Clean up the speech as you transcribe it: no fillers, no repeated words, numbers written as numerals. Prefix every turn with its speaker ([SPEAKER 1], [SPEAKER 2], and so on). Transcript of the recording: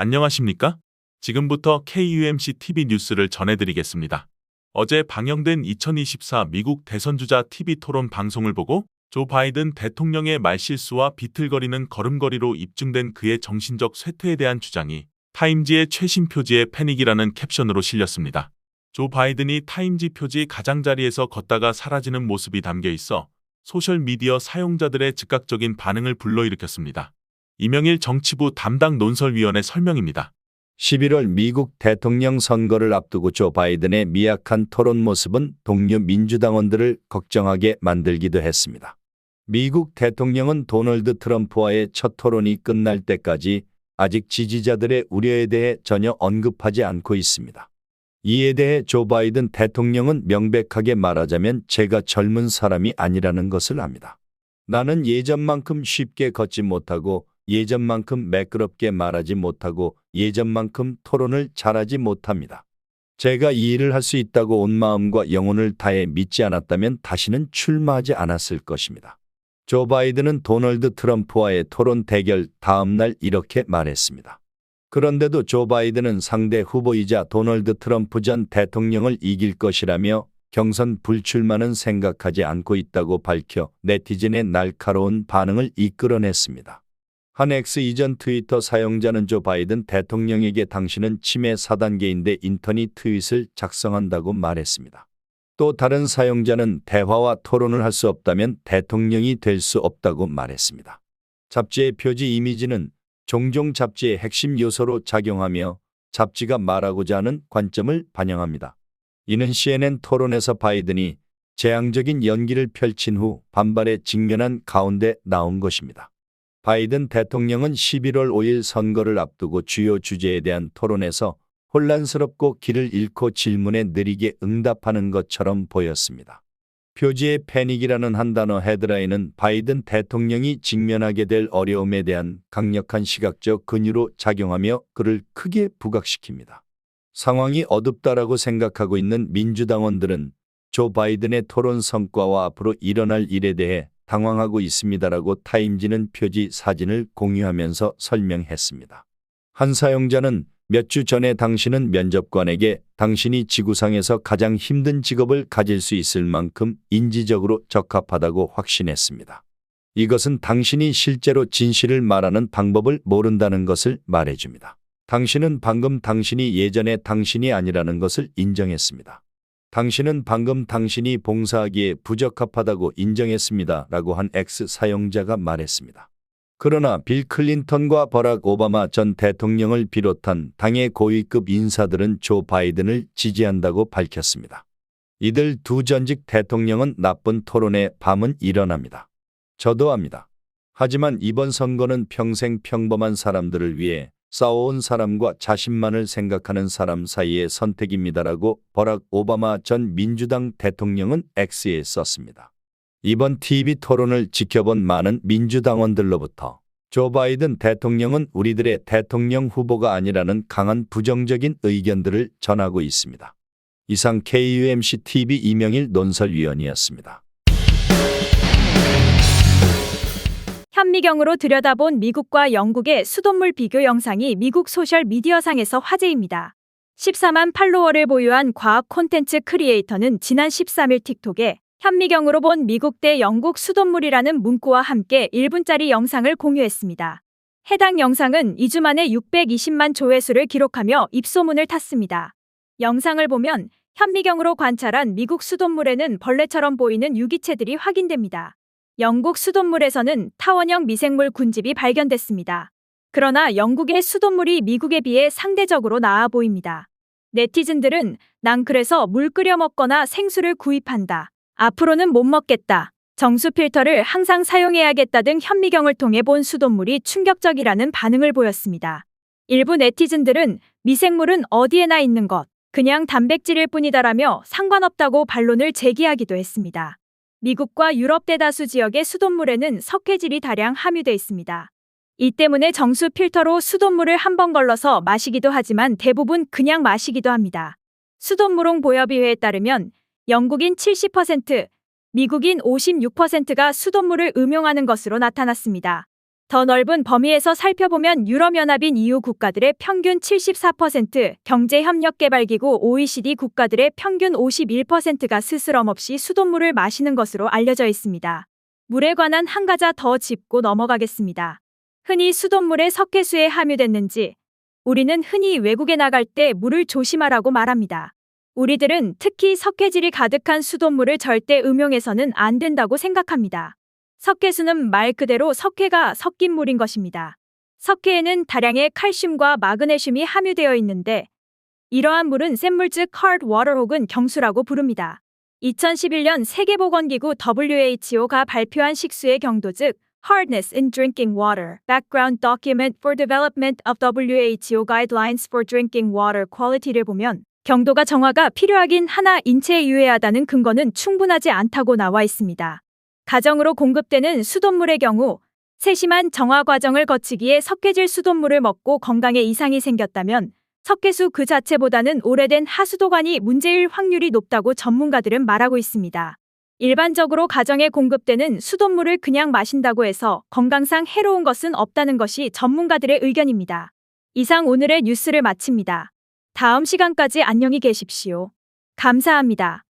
[SPEAKER 1] 안녕하십니까? 지금부터 KUMC TV 뉴스를 전해드리겠습니다. 어제 방영된 2024 미국 대선주자 TV 토론 방송을 보고 조 바이든 대통령의 말실수와 비틀거리는 걸음걸이로 입증된 그의 정신적 쇠퇴에 대한 주장이 타임지의 최신 표지에 패닉이라는 캡션으로 실렸습니다. 조 바이든이 타임지 표지 가장자리에서 걷다가 사라지는 모습이 담겨 있어 소셜미디어 사용자들의 즉각적인 반응을 불러일으켰습니다. 이명일 정치부 담당 논설위원의 설명입니다.
[SPEAKER 2] 11월 미국 대통령 선거를 앞두고 조 바이든의 미약한 토론 모습은 동료 민주당원들을 걱정하게 만들기도 했습니다. 미국 대통령은 도널드 트럼프와의 첫 토론이 끝날 때까지 아직 지지자들의 우려에 대해 전혀 언급하지 않고 있습니다. 이에 대해 조 바이든 대통령은 명백하게 말하자면 제가 젊은 사람이 아니라는 것을 압니다. 나는 예전만큼 쉽게 걷지 못하고 예전만큼 매끄럽게 말하지 못하고 예전만큼 토론을 잘하지 못합니다. 제가 이 일을 할 수 있다고 온 마음과 영혼을 다해 믿지 않았다면 다시는 출마하지 않았을 것입니다. 조 바이든은 도널드 트럼프와의 토론 대결 다음 날 이렇게 말했습니다. 그런데도 조 바이든은 상대 후보이자 도널드 트럼프 전 대통령을 이길 것이라며 경선 불출마는 생각하지 않고 있다고 밝혀 네티즌의 날카로운 반응을 이끌어냈습니다. 한 X 이전 트위터 사용자는 조 바이든 대통령에게 당신은 치매 4단계인데 인터니 트윗을 작성한다고 말했습니다. 또 다른 사용자는 대화와 토론을 할 수 없다면 대통령이 될 수 없다고 말했습니다. 잡지의 표지 이미지는 종종 잡지의 핵심 요소로 작용하며 잡지가 말하고자 하는 관점을 반영합니다. 이는 CNN 토론에서 바이든이 재앙적인 연기를 펼친 후 반발에 직면한 가운데 나온 것입니다. 바이든 대통령은 11월 5일 선거를 앞두고 주요 주제에 대한 토론에서 혼란스럽고 길을 잃고 질문에 느리게 응답하는 것처럼 보였습니다. 표지의 패닉이라는 한 단어 헤드라인은 바이든 대통령이 직면하게 될 어려움에 대한 강력한 시각적 근유로 작용하며 그를 크게 부각시킵니다. 상황이 어둡다라고 생각하고 있는 민주당원들은 조 바이든의 토론 성과와 앞으로 일어날 일에 대해 당황하고 있습니다라고 타임지는 표지 사진을 공유하면서 설명했습니다. 한 사용자는 몇 주 전에 당신은 면접관에게 당신이 지구상에서 가장 힘든 직업을 가질 수 있을 만큼 인지적으로 적합하다고 확신했습니다. 이것은 당신이 실제로 진실을 말하는 방법을 모른다는 것을 말해줍니다. 당신은 방금 당신이 예전의 당신이 아니라는 것을 인정했습니다. 당신은 방금 당신이 봉사하기에 부적합하다고 인정했습니다. 라고 한 X 사용자가 말했습니다. 그러나 빌 클린턴과 버락 오바마 전 대통령을 비롯한 당의 고위급 인사들은 조 바이든을 지지한다고 밝혔습니다. 이들 두 전직 대통령은 나쁜 토론의 밤은 일어납니다. 저도 압니다. 하지만 이번 선거는 평생 평범한 사람들을 위해 싸워온 사람과 자신만을 생각하는 사람 사이의 선택입니다라고 버락 오바마 전 민주당 대통령은 X에 썼습니다. 이번 TV 토론을 지켜본 많은 민주당원들로부터 조 바이든 대통령은 우리들의 대통령 후보가 아니라는 강한 부정적인 의견들을 전하고 있습니다. 이상 KUMC TV 이명일 논설위원이었습니다.
[SPEAKER 3] 현미경으로 들여다본 미국과 영국의 수돗물 비교 영상이 미국 소셜미디어상에서 화제입니다. 14만 팔로워를 보유한 과학 콘텐츠 크리에이터는 지난 13일 틱톡에 현미경으로 본 미국 대 영국 수돗물이라는 문구와 함께 1분짜리 영상을 공유했습니다. 해당 영상은 2주 만에 620만 조회수를 기록하며 입소문을 탔습니다. 영상을 보면 현미경으로 관찰한 미국 수돗물에는 벌레처럼 보이는 유기체들이 확인됩니다. 영국 수돗물에서는 타원형 미생물 군집이 발견됐습니다. 그러나 영국의 수돗물이 미국에 비해 상대적으로 나아 보입니다. 네티즌들은 난 그래서 물 끓여 먹거나 생수를 구입한다. 앞으로는 못 먹겠다. 정수 필터를 항상 사용해야겠다 등 현미경을 통해 본 수돗물이 충격적이라는 반응을 보였습니다. 일부 네티즌들은 미생물은 어디에나 있는 것, 그냥 단백질일 뿐이다라며 상관없다고 반론을 제기하기도 했습니다. 미국과 유럽 대다수 지역의 수돗물에는 석회질이 다량 함유돼 있습니다. 이 때문에 정수 필터로 수돗물을 한번 걸러서 마시기도 하지만 대부분 그냥 마시기도 합니다. 수돗물홍 보여비회에 따르면 영국인 70%, 미국인 56%가 수돗물을 음용하는 것으로 나타났습니다. 더 넓은 범위에서 살펴보면 유럽연합인 EU 국가들의 평균 74%, 경제협력개발기구 OECD 국가들의 평균 51%가 스스럼 없이 수돗물을 마시는 것으로 알려져 있습니다. 물에 관한 한 가지 더 짚고 넘어가겠습니다. 흔히 수돗물에 석회수에 함유됐는지, 우리는 흔히 외국에 나갈 때 물을 조심하라고 말합니다. 우리들은 특히 석회질이 가득한 수돗물을 절대 음용해서는 안 된다고 생각합니다. 석회수는 말 그대로 석회가 섞인 물인 것입니다. 석회에는 다량의 칼슘과 마그네슘이 함유되어 있는데 이러한 물은 샘물 즉 hard water 혹은 경수라고 부릅니다. 2011년 세계보건기구 WHO가 발표한 식수의 경도 즉 Hardness in Drinking Water Background Document for Development of WHO Guidelines for Drinking Water Quality를 보면 경도가 정화가 필요하긴 하나 인체에 유해하다는 근거는 충분하지 않다고 나와 있습니다. 가정으로 공급되는 수돗물의 경우 세심한 정화 과정을 거치기에 석회질 수돗물을 먹고 건강에 이상이 생겼다면 석회수 그 자체보다는 오래된 하수도관이 문제일 확률이 높다고 전문가들은 말하고 있습니다. 일반적으로 가정에 공급되는 수돗물을 그냥 마신다고 해서 건강상 해로운 것은 없다는 것이 전문가들의 의견입니다. 이상 오늘의 뉴스를 마칩니다. 다음 시간까지 안녕히 계십시오. 감사합니다.